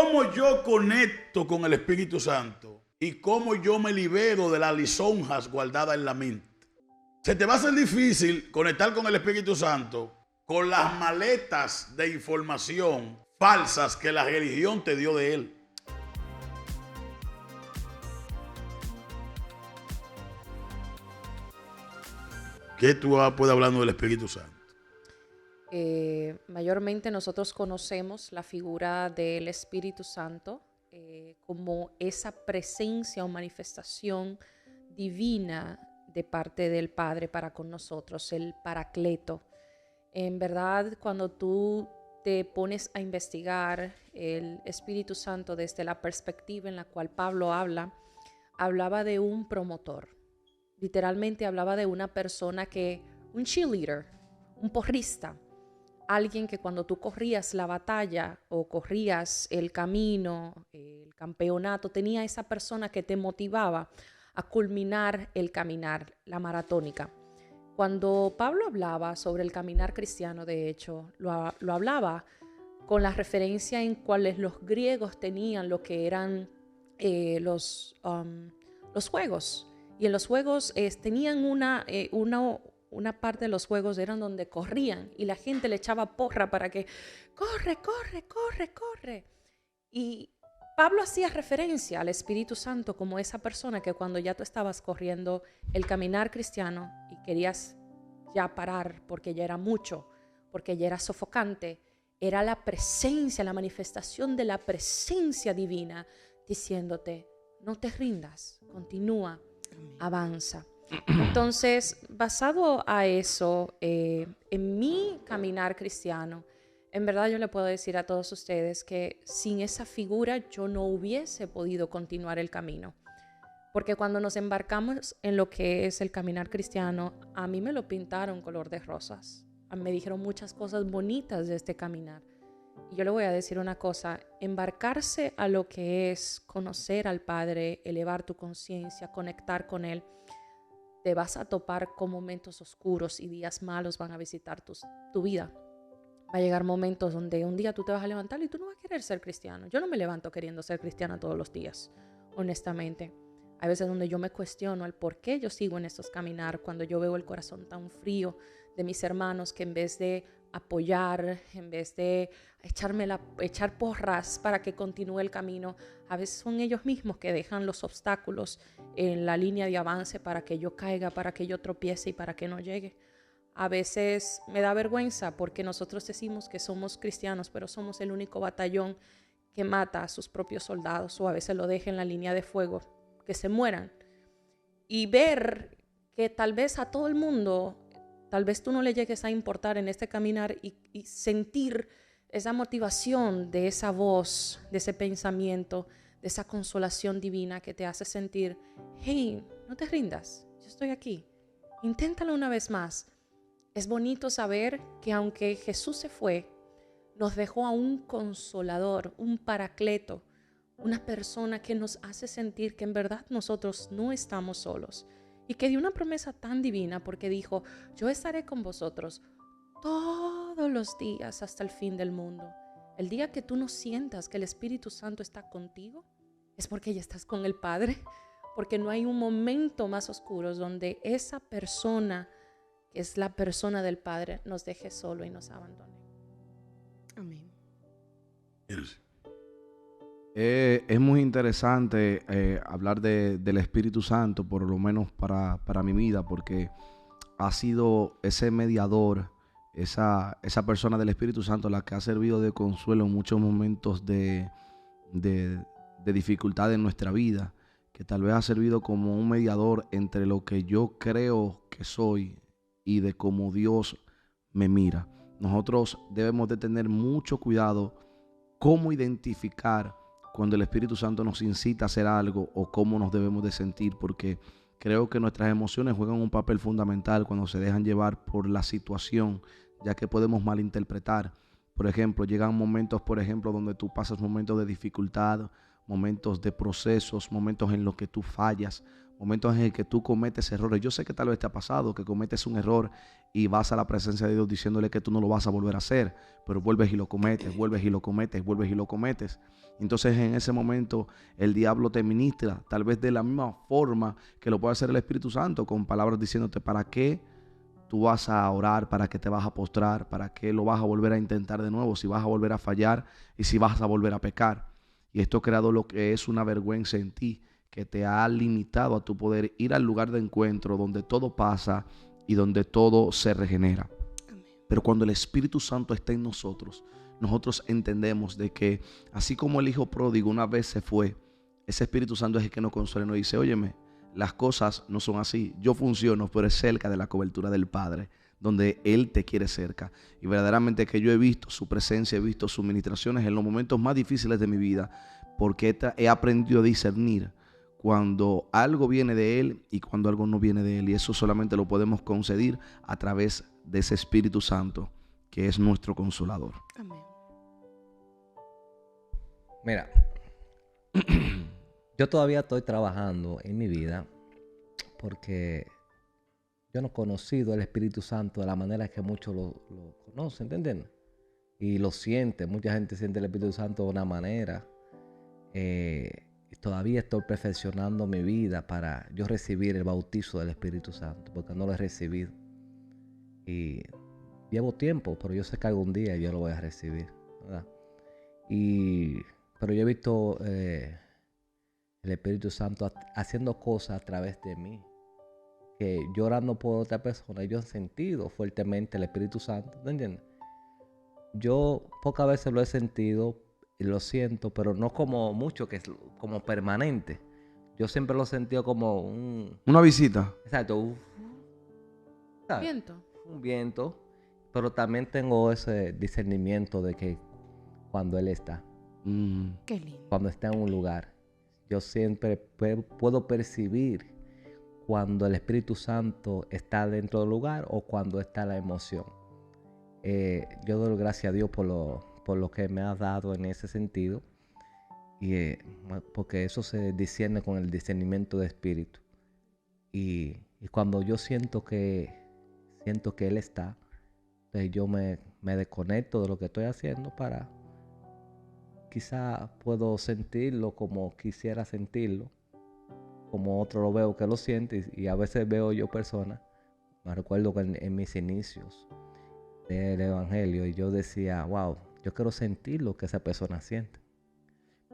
cómo yo conecto con el Espíritu Santo y cómo yo me libero de las lisonjas guardadas en la mente. Se te va a hacer difícil conectar con el Espíritu Santo con las maletas de información falsas que la religión te dio de él. ¿Qué tú puedes hablarnos del Espíritu Santo? Mayormente nosotros conocemos la figura del Espíritu Santo como esa presencia o manifestación divina de parte del Padre para con nosotros, el Paracleto. En verdad, cuando tú te pones a investigar el Espíritu Santo desde la perspectiva en la cual Pablo hablaba de un promotor. Literalmente hablaba de una persona un cheerleader, un porrista, alguien que cuando tú corrías la batalla o corrías el camino, el campeonato, tenía esa persona que te motivaba a culminar el caminar, la maratónica. Cuando Pablo hablaba sobre el caminar cristiano, de hecho, lo hablaba con la referencia en cuales los griegos tenían lo que eran los juegos. Y en los juegos tenían una parte de los juegos eran donde corrían y la gente le echaba porra para que corre. Y Pablo hacía referencia al Espíritu Santo como esa persona que cuando ya tú estabas corriendo el caminar cristiano y querías ya parar porque ya era mucho, porque ya era sofocante, era la presencia, la manifestación de la presencia divina diciéndote, no te rindas, continúa, avanza. Entonces, basado a eso, en mi caminar cristiano, en verdad yo le puedo decir a todos ustedes que sin esa figura yo no hubiese podido continuar el camino. Porque cuando nos embarcamos en lo que es el caminar cristiano, a mí me lo pintaron color de rosas. Me dijeron muchas cosas bonitas de este caminar. Y yo le voy a decir una cosa, embarcarse a lo que es conocer al Padre, elevar tu conciencia, conectar con Él, te vas a topar con momentos oscuros y días malos van a visitar tu vida. Va a llegar momentos donde un día tú te vas a levantar y tú no vas a querer ser cristiano. Yo no me levanto queriendo ser cristiana todos los días, honestamente. Hay veces donde yo me cuestiono el por qué yo sigo en estos caminar cuando yo veo el corazón tan frío de mis hermanos que en vez de apoyar, en vez de echar porras para que continúe el camino, a veces son ellos mismos que dejan los obstáculos en la línea de avance para que yo caiga, para que yo tropiece y para que no llegue. A veces me da vergüenza porque nosotros decimos que somos cristianos, pero somos el único batallón que mata a sus propios soldados o a veces lo deja en la línea de fuego, que se mueran. Y ver que tal vez a todo el mundo, tal vez tú no le llegues a importar en este caminar y sentir esa motivación de esa voz, de ese pensamiento, de esa consolación divina que te hace sentir, hey, no te rindas, yo estoy aquí, inténtalo una vez más. Es bonito saber que aunque Jesús se fue, nos dejó a un consolador, un paracleto, una persona que nos hace sentir que en verdad nosotros no estamos solos y que dio una promesa tan divina porque dijo, yo estaré con vosotros todos los días hasta el fin del mundo. El día que tú no sientas que el Espíritu Santo está contigo es porque ya estás con el Padre, porque no hay un momento más oscuro donde esa persona que es la persona del Padre nos deje solo y nos abandone. Amén. Es muy interesante hablar del Espíritu Santo, por lo menos para mi vida, porque ha sido ese mediador, esa persona del Espíritu Santo la que ha servido de consuelo en muchos momentos de dificultad en nuestra vida, que tal vez ha servido como un mediador entre lo que yo creo que soy y de cómo Dios me mira. Nosotros debemos de tener mucho cuidado cómo identificar cuando el Espíritu Santo nos incita a hacer algo o cómo nos debemos de sentir, porque creo que nuestras emociones juegan un papel fundamental cuando se dejan llevar por la situación, ya que podemos malinterpretar. Por ejemplo, llegan momentos, donde tú pasas momentos de dificultad, momentos de procesos, momentos en los que tú fallas, momentos en el que tú cometes errores. Yo sé que tal vez te ha pasado, que cometes un error y vas a la presencia de Dios diciéndole que tú no lo vas a volver a hacer, pero vuelves y lo cometes, vuelves y lo cometes, vuelves y lo cometes. Entonces en ese momento el diablo te ministra, tal vez de la misma forma que lo puede hacer el Espíritu Santo, con palabras diciéndote para qué tú vas a orar, para qué te vas a postrar, para qué lo vas a volver a intentar de nuevo, si vas a volver a fallar y si vas a volver a pecar. Y esto ha creado lo que es una vergüenza en ti, que te ha limitado a tu poder ir al lugar de encuentro donde todo pasa y donde todo se regenera. Amén. Pero cuando el Espíritu Santo está en nosotros, nosotros entendemos de que así como el hijo pródigo una vez se fue, ese Espíritu Santo es el que nos consuela y nos dice, óyeme, las cosas no son así. Yo funciono, pero es cerca de la cobertura del Padre, donde Él te quiere cerca. Y verdaderamente que yo he visto su presencia, he visto sus ministraciones en los momentos más difíciles de mi vida, porque he aprendido a discernir cuando algo viene de Él y cuando algo no viene de Él. Y eso solamente lo podemos conceder a través de ese Espíritu Santo, que es nuestro consolador. Amén. Mira, yo todavía estoy trabajando en mi vida porque yo no he conocido el Espíritu Santo de la manera que muchos lo conocen, ¿entienden? Y lo sienten, mucha gente siente el Espíritu Santo de una manera. Y todavía estoy perfeccionando mi vida para yo recibir el bautizo del Espíritu Santo, porque no lo he recibido. Y llevo tiempo, pero yo sé que algún día yo lo voy a recibir, ¿verdad? Pero yo he visto el Espíritu Santo haciendo cosas a través de mí, que yo orando por otra persona, yo he sentido fuertemente el Espíritu Santo, ¿me entiendes? Yo pocas veces lo he sentido y lo siento, pero no como mucho, que es como permanente. Yo siempre lo he sentido como Una visita. Exacto. ¿Sabes? Viento. Un viento, pero también tengo ese discernimiento de que cuando Él está, Qué lindo. cuando está en un lugar, yo siempre puedo percibir cuando el Espíritu Santo está dentro del lugar o cuando está la emoción. Yo doy gracias a Dios por lo que me ha dado en ese sentido, y porque eso se discierne con el discernimiento de espíritu. Y cuando yo siento que Él está, entonces yo me desconecto de lo que estoy haciendo para quizá puedo sentirlo como quisiera sentirlo, como otro lo veo que lo siente, y a veces veo yo personas. Me recuerdo que en mis inicios del evangelio, y yo decía, wow, yo quiero sentir lo que esa persona siente.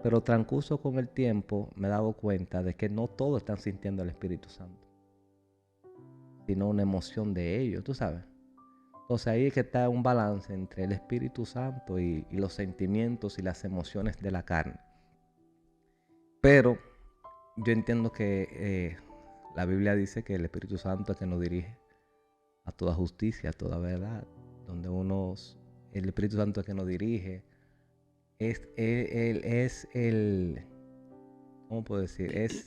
Pero transcurso con el tiempo me he dado cuenta de que no todos están sintiendo el Espíritu Santo, sino una emoción de ellos, tú sabes. Entonces ahí es que está un balance entre el Espíritu Santo y los sentimientos y las emociones de la carne. Pero yo entiendo que la Biblia dice que el Espíritu Santo es que nos dirige a toda justicia, a toda verdad. Donde el Espíritu Santo es que nos dirige. Es el ¿cómo puedo decir? Es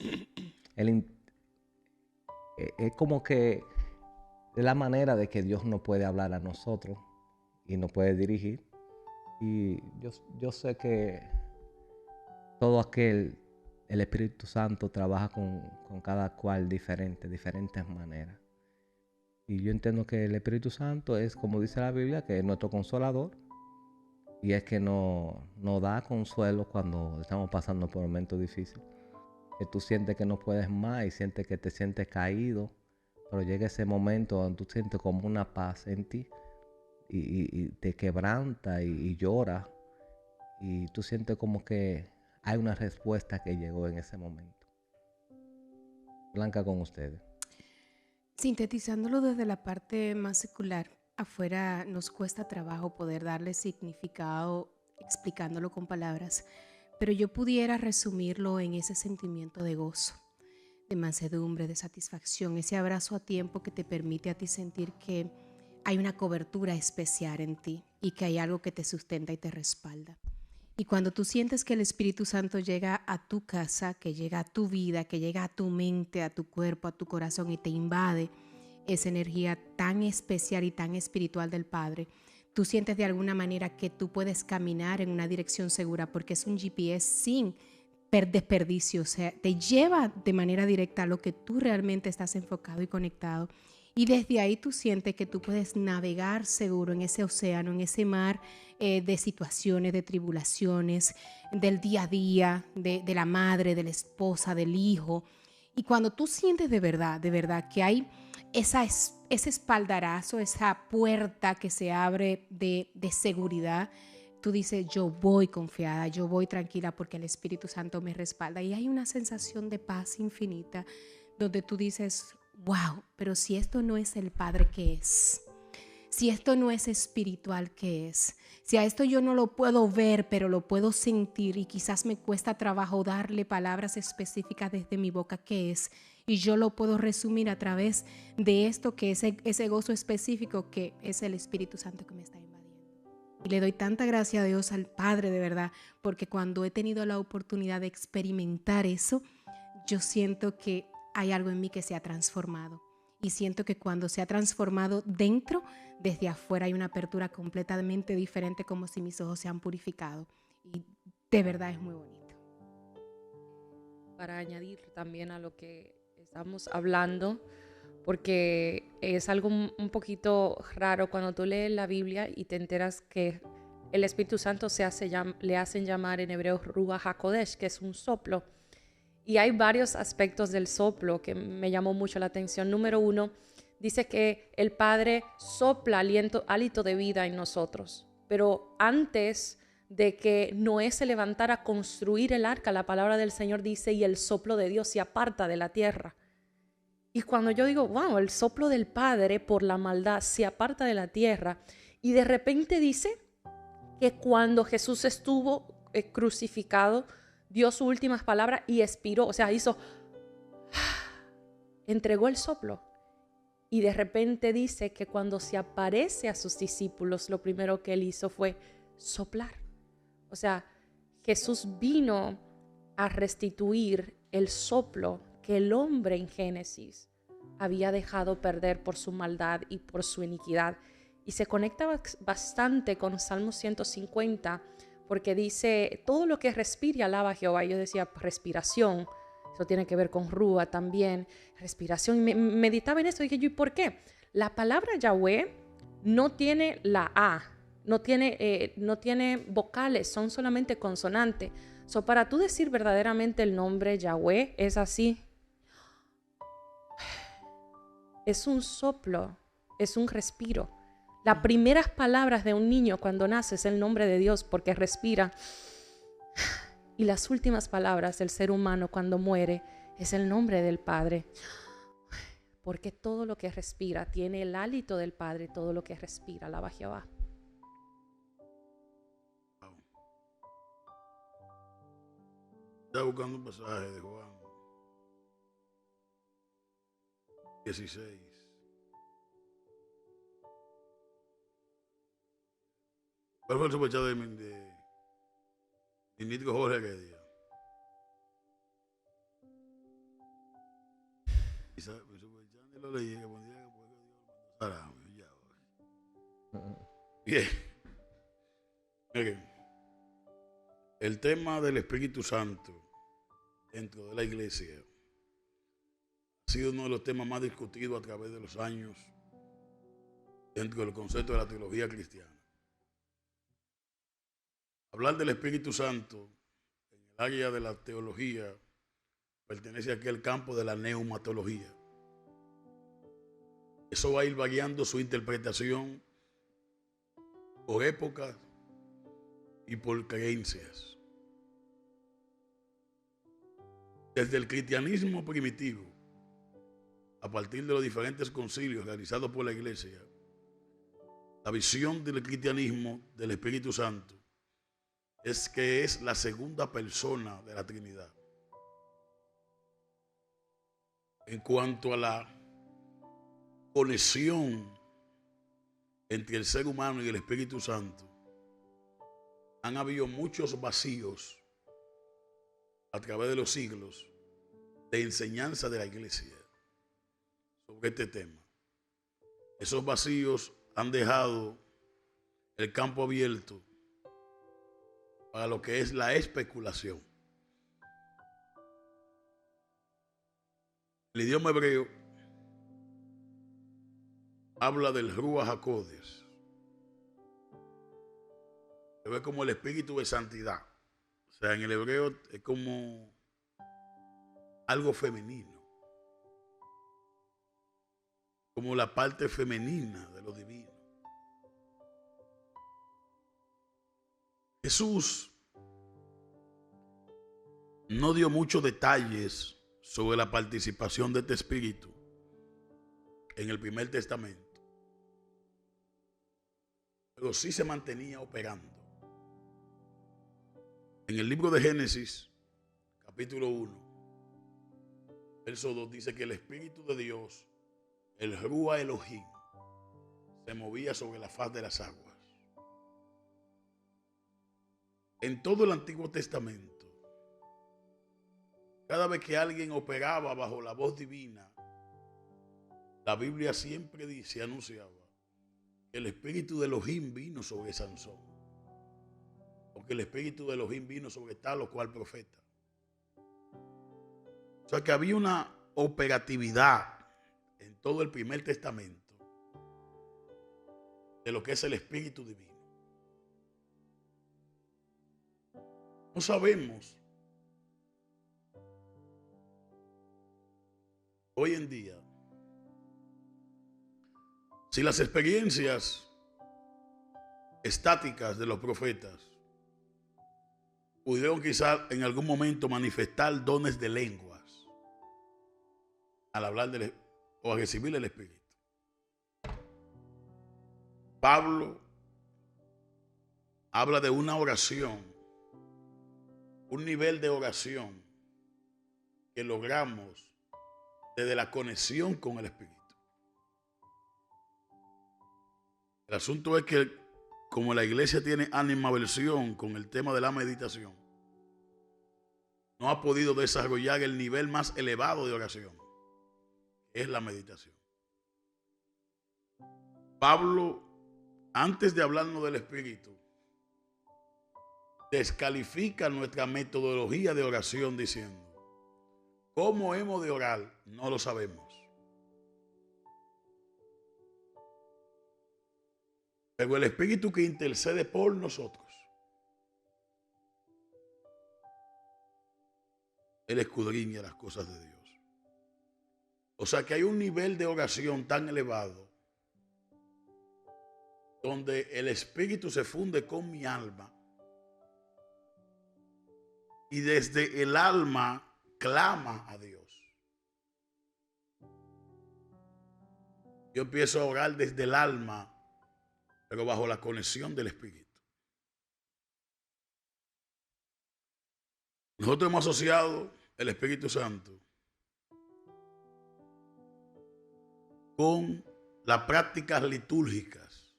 como que es la manera de que Dios nos puede hablar a nosotros y nos puede dirigir. Y yo sé que todo el Espíritu Santo trabaja con cada cual diferentes maneras. Y yo entiendo que el Espíritu Santo es, como dice la Biblia, que es nuestro consolador. Y es que nos da consuelo cuando estamos pasando por momentos difíciles. Que tú sientes que no puedes más y sientes que te sientes caído. Pero llega ese momento donde tú sientes como una paz en ti. Y te quebranta y llora. Y tú sientes como que hay una respuesta que llegó en ese momento. Blanca, con ustedes. Sintetizándolo desde la parte más secular, afuera nos cuesta trabajo poder darle significado explicándolo con palabras, pero yo pudiera resumirlo en ese sentimiento de gozo, de mansedumbre, de satisfacción, ese abrazo a tiempo que te permite a ti sentir que hay una cobertura especial en ti y que hay algo que te sustenta y te respalda. Y cuando tú sientes que el Espíritu Santo llega a tu casa, que llega a tu vida, que llega a tu mente, a tu cuerpo, a tu corazón y te invade esa energía tan especial y tan espiritual del Padre, tú sientes de alguna manera que tú puedes caminar en una dirección segura porque es un GPS sin desperdicio, o sea, te lleva de manera directa a lo que tú realmente estás enfocado y conectado. Y desde ahí tú sientes que tú puedes navegar seguro en ese océano, en ese mar de situaciones, de tribulaciones, del día a día, de la madre, de la esposa, del hijo. Y cuando tú sientes de verdad que hay ese espaldarazo, esa puerta que se abre de seguridad, tú dices, yo voy confiada, yo voy tranquila porque el Espíritu Santo me respalda. Y hay una sensación de paz infinita donde tú dices, wow, pero si esto no es el Padre, ¿qué es? Si esto no es espiritual, ¿qué es? Si a esto yo no lo puedo ver, pero lo puedo sentir y quizás me cuesta trabajo darle palabras específicas desde mi boca, ¿qué es? Y yo lo puedo resumir a través de esto que es ese gozo específico que es el Espíritu Santo que me está invadiendo. Y le doy tanta gracia a Dios, al Padre, de verdad, porque cuando he tenido la oportunidad de experimentar eso, yo siento que hay algo en mí que se ha transformado. Y siento que cuando se ha transformado dentro, desde afuera hay una apertura completamente diferente, como si mis ojos se han purificado. Y de verdad es muy bonito. Para añadir también a lo que estamos hablando, porque es algo un poquito raro cuando tú lees la Biblia y te enteras que el Espíritu Santo le hacen llamar en hebreo Ruach HaKodesh, que es un soplo. Y hay varios aspectos del soplo que me llamó mucho la atención. Número 1, dice que el Padre sopla hálito de vida en nosotros. Pero antes de que Noé se levantara a construir el arca, la palabra del Señor dice, y el soplo de Dios se aparta de la tierra. Y cuando yo digo, wow, el soplo del Padre por la maldad se aparta de la tierra, y de repente dice que cuando Jesús estuvo crucificado, dio sus últimas palabras y expiró, o sea, entregó el soplo. Y de repente dice que cuando se aparece a sus discípulos, lo primero que él hizo fue soplar. O sea, Jesús vino a restituir el soplo que el hombre en Génesis había dejado perder por su maldad y por su iniquidad. Y se conecta bastante con Salmo 150, porque dice, todo lo que respire alaba a Jehová. Yo decía, respiración, eso tiene que ver con Rúa también, respiración. Y meditaba en esto y dije, ¿y por qué? La palabra Yahweh no tiene la A, no tiene vocales, son solamente consonantes. So, para tú decir verdaderamente el nombre Yahweh, es así. Es un soplo, es un respiro. Las primeras palabras de un niño cuando nace es el nombre de Dios porque respira. Y las últimas palabras del ser humano cuando muere es el nombre del Padre. Porque todo lo que respira tiene el hálito del Padre, todo lo que respira alaba a Jehová. Estaba buscando un pasaje de Juan 16. ¿Cuál fue el superchat de Nitko Jorge aquel día? Y mi superchat lo leí que ponía que puede que Dios lo mandara. Bien. Miren, el tema del Espíritu Santo dentro de la iglesia ha sido uno de los temas más discutidos a través de los años dentro del concepto de la teología cristiana. Hablar del Espíritu Santo en el área de la teología pertenece a aquel campo de la neumatología. Eso va a ir variando su interpretación por épocas y por creencias. Desde el cristianismo primitivo, a partir de los diferentes concilios realizados por la iglesia, la visión del cristianismo del Espíritu Santo es que es la segunda persona de la Trinidad. En cuanto a la conexión entre el ser humano y el Espíritu Santo, han habido muchos vacíos a través de los siglos de enseñanza de la iglesia sobre este tema. Esos vacíos han dejado el campo abierto para lo que es la especulación. El idioma hebreo habla del Ruach HaKodesh. Se ve como el espíritu de santidad. O sea, en el hebreo es como algo femenino. Como la parte femenina de lo divino. Jesús no dio muchos detalles sobre la participación de este espíritu en el primer testamento, pero sí se mantenía operando. En el libro de Génesis, capítulo 1, verso 2, dice que el Espíritu de Dios, el Ruach Elohim, se movía sobre la faz de las aguas. En todo el Antiguo Testamento, cada vez que alguien operaba bajo la voz divina, la Biblia siempre dice, anunciaba, que el Espíritu de Elohim vino sobre Sansón. Porque el Espíritu de Elohim vino sobre tal o cual profeta. O sea que había una operatividad en todo el primer testamento de lo que es el Espíritu divino. No sabemos hoy en día si las experiencias estáticas de los profetas pudieron quizás en algún momento manifestar dones de lenguas al hablar o a recibir el Espíritu. Pablo habla de una oración, un nivel de oración que logramos desde la conexión con el Espíritu. El asunto es que como la iglesia tiene animadversión con el tema de la meditación, no ha podido desarrollar el nivel más elevado de oración, que es la meditación. Pablo, antes de hablarnos del Espíritu, descalifica nuestra metodología de oración diciendo, ¿cómo hemos de orar? No lo sabemos. Pero el Espíritu que intercede por nosotros, Él escudriña las cosas de Dios. O sea que hay un nivel de oración tan elevado donde el Espíritu se funde con mi alma y desde el alma clama a Dios. Yo empiezo a orar desde el alma, pero bajo la conexión del Espíritu. Nosotros hemos asociado el Espíritu Santo con las prácticas litúrgicas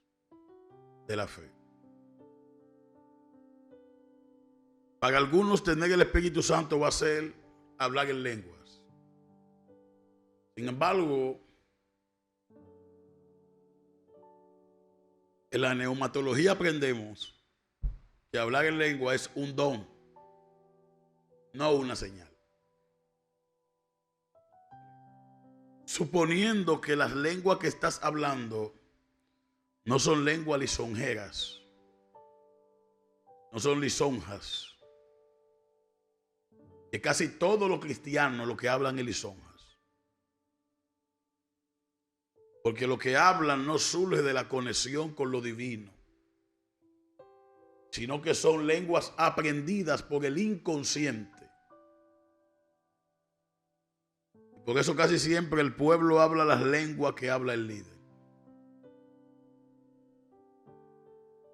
de la fe. Para algunos tener el Espíritu Santo va a ser hablar en lenguas. Sin embargo, en la neumatología aprendemos que hablar en lengua es un don, no una señal. Suponiendo que las lenguas que estás hablando no son lenguas lisonjeras, no son lisonjas, que casi todos los cristianos lo que hablan es lisonjas. Porque lo que hablan no surge de la conexión con lo divino, sino que son lenguas aprendidas por el inconsciente. Por eso casi siempre el pueblo habla las lenguas que habla el líder.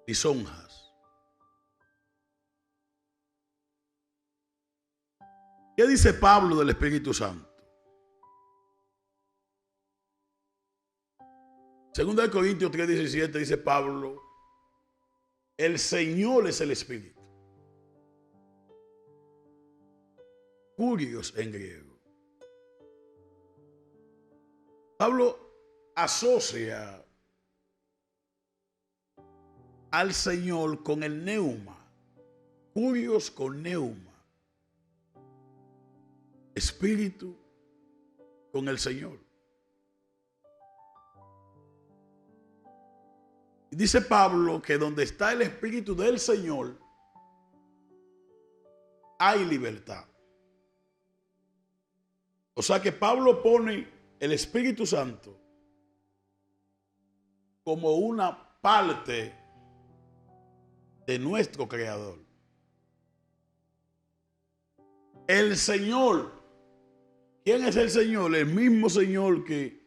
Lisonjas. ¿Qué dice Pablo del Espíritu Santo? Segunda de Corintios 3:17 dice Pablo, el Señor es el Espíritu. Kurios en griego. Pablo asocia al Señor con el neuma. Kurios con neuma. Espíritu con el Señor. Dice Pablo que donde está el Espíritu del Señor, hay libertad. O sea que Pablo pone el Espíritu Santo como una parte de nuestro Creador. El Señor. ¿Quién es el Señor? El mismo Señor que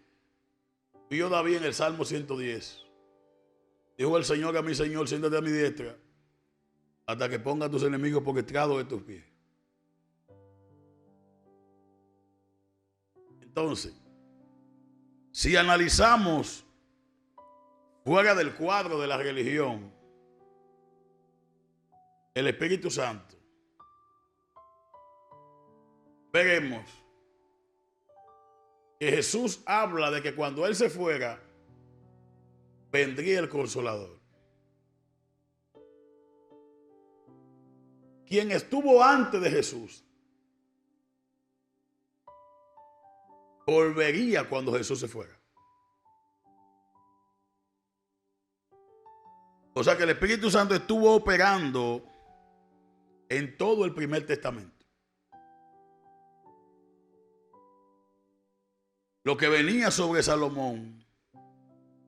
vio David en el Salmo 110. Dijo el Señor a mi Señor: siéntate a mi diestra hasta que ponga a tus enemigos por estrado de tus pies. Entonces, si analizamos fuera del cuadro de la religión, el Espíritu Santo, veremos que Jesús habla de que cuando Él se fuera, vendría el Consolador. Quien estuvo antes de Jesús volvería cuando Jesús se fuera. O sea que el Espíritu Santo estuvo operando en todo el primer testamento. Lo que venía sobre Salomón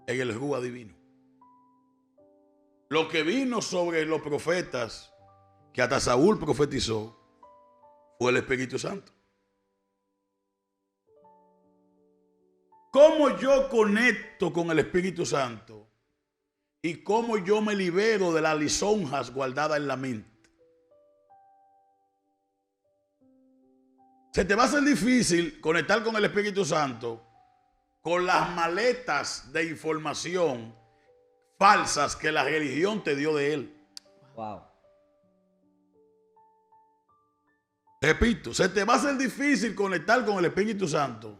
en el Rúa divino. Lo que vino sobre los profetas, que hasta Saúl profetizó, fue el Espíritu Santo. ¿Cómo yo conecto con el Espíritu Santo? ¿Y cómo yo me libero de las lisonjas guardadas en la mente? Se te va a hacer difícil conectar con el Espíritu Santo con las maletas de información falsas que la religión te dio de Él. Wow. Repito, se te va a hacer difícil conectar con el Espíritu Santo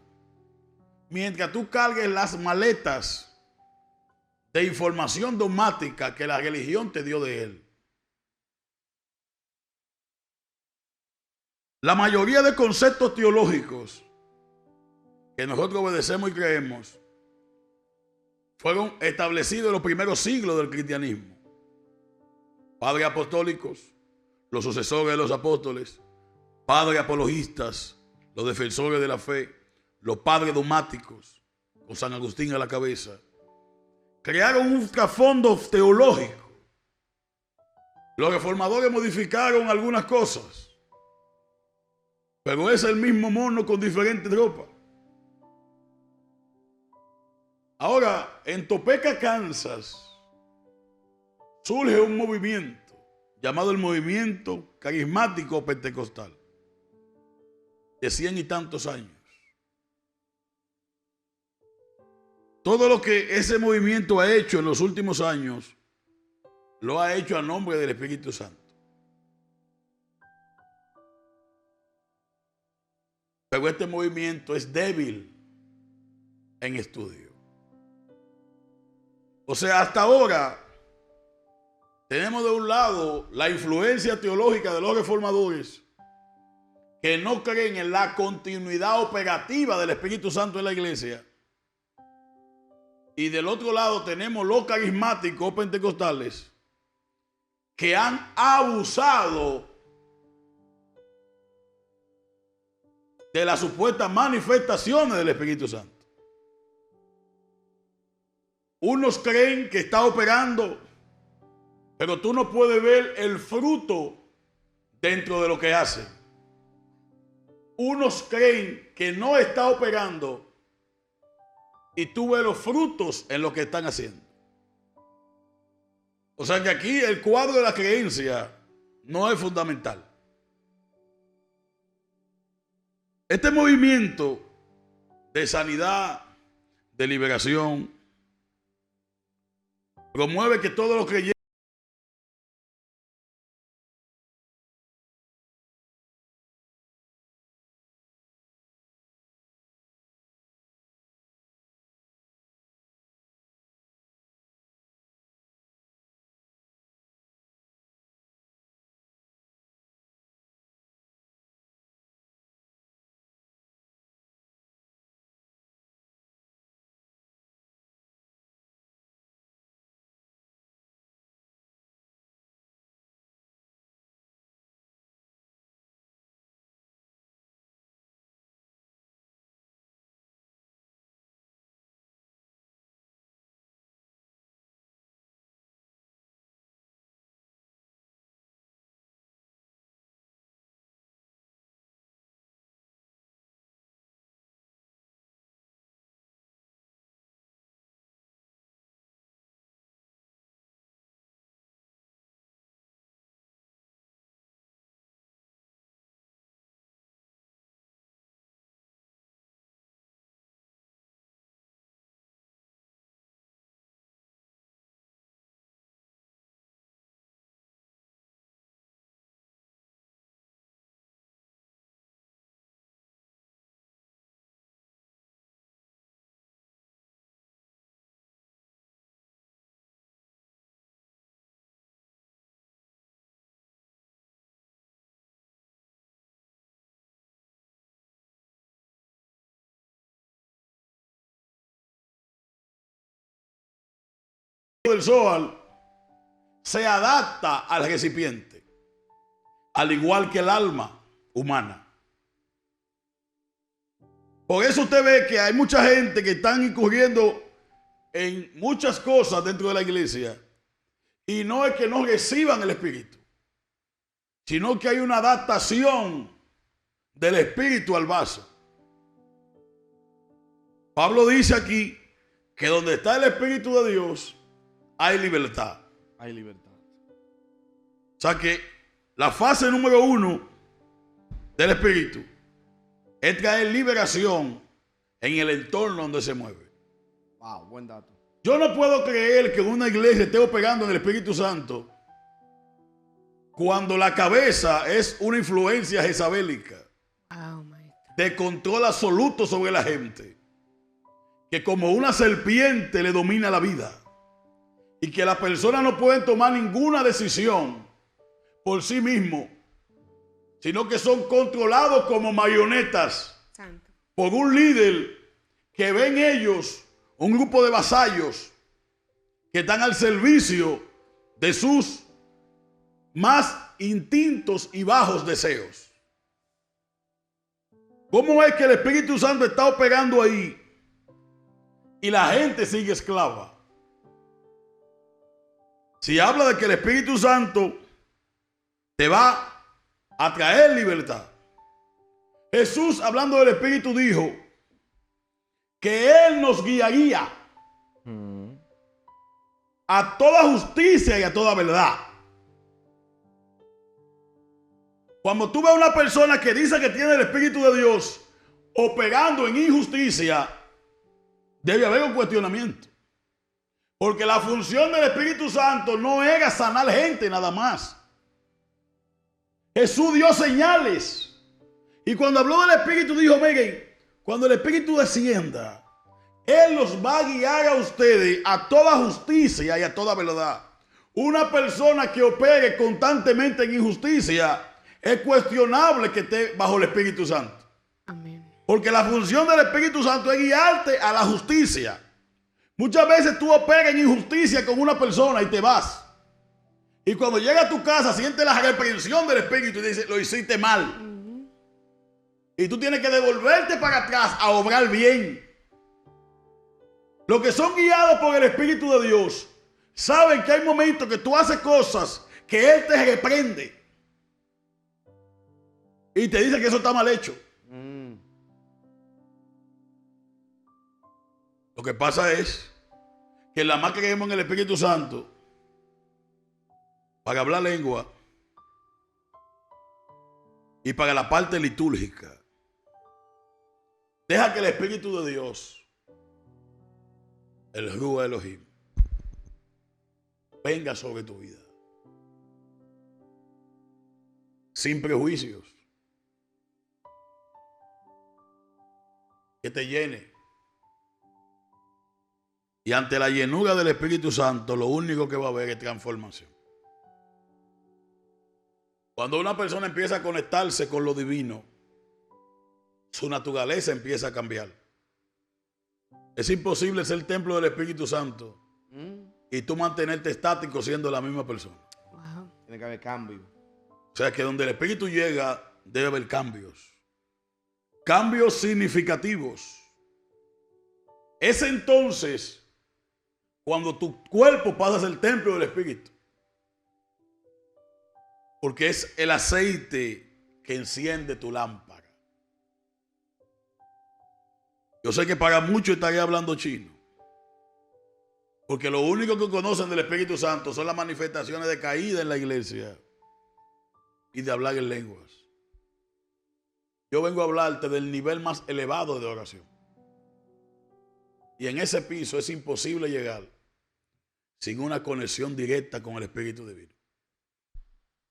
mientras tú cargues las maletas de información dogmática que la religión te dio de Él. La mayoría de conceptos teológicos que nosotros obedecemos y creemos fueron establecidos en los primeros siglos del cristianismo. Padres apostólicos, los sucesores de los apóstoles, padres apologistas, los defensores de la fe, los padres dogmáticos, con San Agustín a la cabeza, crearon un trasfondo teológico. Los reformadores modificaron algunas cosas, pero es el mismo mono con diferentes ropas. Ahora, en Topeka, Kansas, surge un movimiento llamado el Movimiento Carismático Pentecostal, de 100 y tantos años. Todo lo que ese movimiento ha hecho en los últimos años, lo ha hecho a nombre del Espíritu Santo. Pero este movimiento es débil en estudio. O sea, hasta ahora tenemos de un lado la influencia teológica de los reformadores que no creen en la continuidad operativa del Espíritu Santo en la iglesia. Y del otro lado tenemos los carismáticos pentecostales que han abusado de las supuestas manifestaciones del Espíritu Santo. Unos creen que está operando, pero tú no puedes ver el fruto dentro de lo que hacen. Unos creen que no está operando y tú ves los frutos en lo que están haciendo. O sea que aquí el cuadro de la creencia no es fundamental. Este movimiento de sanidad, de liberación, promueve que todos los creyentes del Zohar se adapta al recipiente, al igual que el alma humana. Por eso usted ve que hay mucha gente que están incurriendo en muchas cosas dentro de la iglesia, y no es que no reciban el Espíritu, sino que hay una adaptación del Espíritu al vaso. Pablo dice aquí que donde está el Espíritu de Dios hay libertad. Hay libertad. O sea que la fase número 1 del Espíritu es traer liberación en el entorno donde se mueve. Wow, buen dato. Yo no puedo creer que una iglesia esté operando en el Espíritu Santo cuando la cabeza es una influencia jezabélica Wow, maestro. de control absoluto sobre la gente, que como una serpiente le domina la vida, y que las personas no pueden tomar ninguna decisión por sí mismos, sino que son controlados como marionetas Santo. por un líder que ven ellos un grupo de vasallos que están al servicio de sus más instintos y bajos deseos. ¿Cómo es que el Espíritu Santo está operando ahí y la gente sigue esclava? Si habla de que el Espíritu Santo te va a traer libertad, Jesús, hablando del Espíritu, dijo que Él nos guiaría a toda justicia y a toda verdad. Cuando tú ves a una persona que dice que tiene el Espíritu de Dios operando en injusticia, debe haber un cuestionamiento. Porque la función del Espíritu Santo no era sanar gente nada más. Jesús dio señales. Y cuando habló del Espíritu dijo, miren, cuando el Espíritu descienda, Él los va a guiar a ustedes a toda justicia y a toda verdad. Una persona que opere constantemente en injusticia es cuestionable que esté bajo el Espíritu Santo. Amén. Porque la función del Espíritu Santo es guiarte a la justicia. Muchas veces tú operas en injusticia con una persona y te vas. Y cuando llega a tu casa sientes la reprensión del Espíritu y dices, lo hiciste mal. Y tú tienes que devolverte para atrás a obrar bien. Los que son guiados por el Espíritu de Dios saben que hay momentos que tú haces cosas que Él te reprende y te dice que eso está mal hecho. Lo que pasa es que la más creemos en el Espíritu Santo para hablar lengua y para la parte litúrgica. Deja que el Espíritu de Dios, el Ruach Elohim, venga sobre tu vida. Sin prejuicios. Que te llene. Y ante la llenura del Espíritu Santo, lo único que va a haber es transformación. Cuando una persona empieza a conectarse con lo divino, su naturaleza empieza a cambiar. Es imposible ser el templo del Espíritu Santo y tú mantenerte estático siendo la misma persona. Wow. Tiene que haber cambio. O sea que donde el Espíritu llega, debe haber cambios. Cambios significativos. Es entonces cuando tu cuerpo pasa a ser el templo del Espíritu. Porque es el aceite que enciende tu lámpara. Yo sé que para muchos estaría hablando chino. Porque lo único que conocen del Espíritu Santo son las manifestaciones de caída en la iglesia y de hablar en lenguas. Yo vengo a hablarte del nivel más elevado de oración. Y en ese piso es imposible llegar sin una conexión directa con el Espíritu Divino.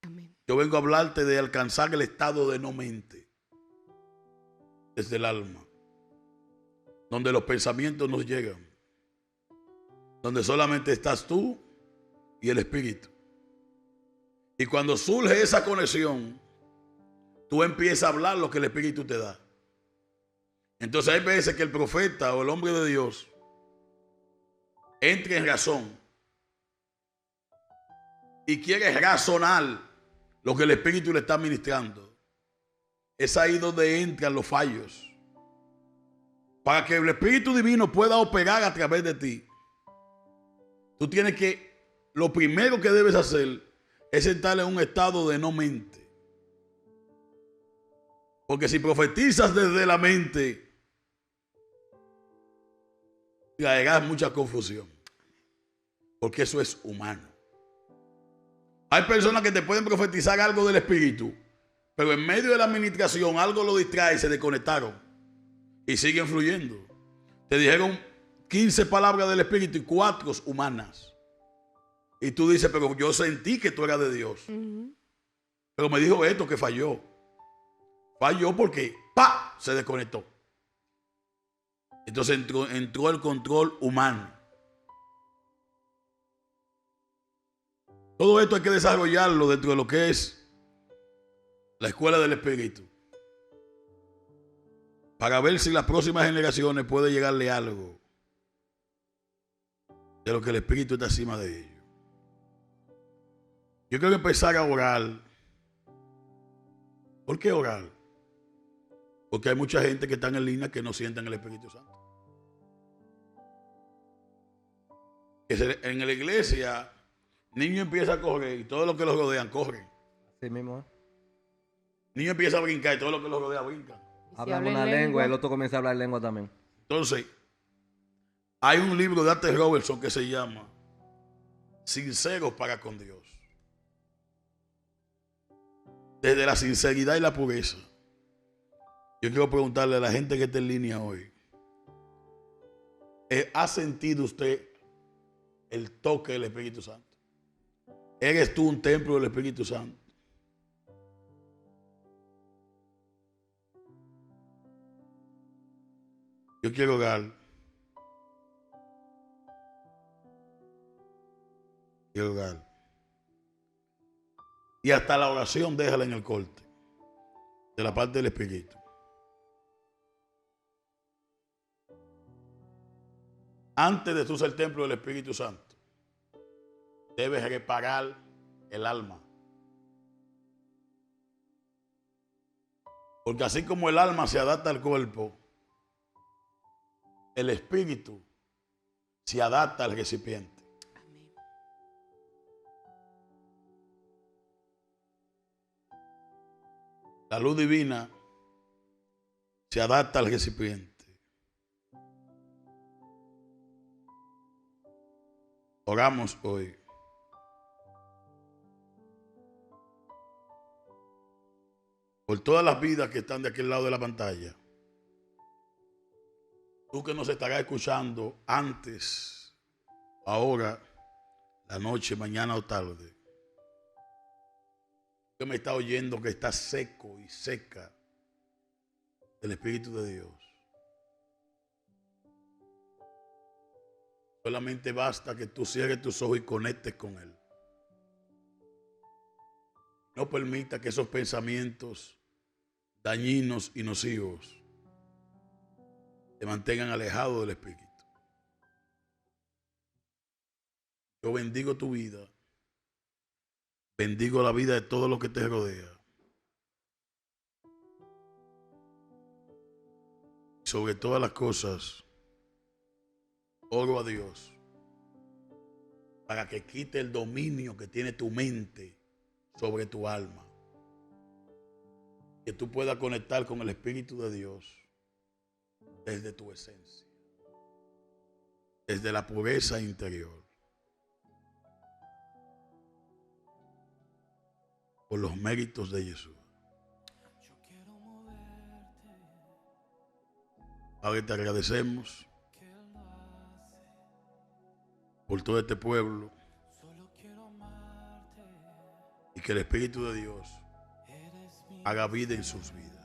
Amén. Yo vengo a hablarte de alcanzar el estado de no mente, desde el alma, donde los pensamientos nos llegan, donde solamente estás tú y el Espíritu. Y cuando surge esa conexión, tú empiezas a hablar lo que el Espíritu te da. Entonces hay veces que el profeta o el hombre de Dios entra en razón y quiere razonar lo que el Espíritu le está ministrando, es ahí donde entran los fallos. Para que el Espíritu Divino pueda operar a través de ti, tú tienes que, lo primero que debes hacer es estar en un estado de no mente. Porque si profetizas desde la mente, traerás mucha confusión. Porque eso es humano. Hay personas que te pueden profetizar algo del Espíritu, pero en medio de la administración algo lo distrae y se desconectaron. Y siguen fluyendo. Te dijeron 15 palabras del Espíritu y 4 humanas. Y tú dices, pero yo sentí que tú eras de Dios. Pero me dijo esto que falló. Falló porque ¡pa! Se desconectó. Entonces entró el control humano. Todo esto hay que desarrollarlo dentro de lo que es la escuela del Espíritu. Para ver si las próximas generaciones puede llegarle algo de lo que el Espíritu está encima de ellos. Yo quiero empezar a orar. ¿Por qué orar? Porque hay mucha gente que está en línea que no sienten el Espíritu Santo. En la iglesia, niño empieza a correr y todos los que los rodean corren. Así mismo. Niño empieza a brincar y todos los que los rodean brincan. Hablan una lengua y el otro comienza a hablar lengua también. Entonces, hay un libro de Arte Robertson que se llama Sinceros para con Dios. Desde la sinceridad y la pureza. Yo quiero preguntarle a la gente que está en línea hoy, ¿ha sentido usted el toque del Espíritu Santo? ¿Eres tú un templo del Espíritu Santo? Yo quiero orar. Quiero orar. Y hasta la oración déjala en el corte de la parte del Espíritu. Antes de tú ser templo del Espíritu Santo, debes reparar el alma. Porque así como el alma se adapta al cuerpo, el espíritu se adapta al recipiente. Amén. La luz divina se adapta al recipiente. Oramos hoy. Por todas las vidas que están de aquel lado de la pantalla. Tú que nos estarás escuchando antes, ahora, la noche, mañana o tarde. Que me está oyendo que está seco y seca del Espíritu de Dios. Solamente basta que tú cierres tus ojos y conectes con Él. No permita que esos pensamientos dañinos y nocivos te mantengan alejado del Espíritu. Yo bendigo tu vida. Bendigo la vida de todo lo que te rodea. Sobre todas las cosas, oro a Dios para que quite el dominio que tiene tu mente sobre tu alma. Que tú puedas conectar con el Espíritu de Dios desde tu esencia, desde la pureza interior, por los méritos de Jesús. Padre, te agradecemos por todo este pueblo y que el Espíritu de Dios haga vida en sus vidas.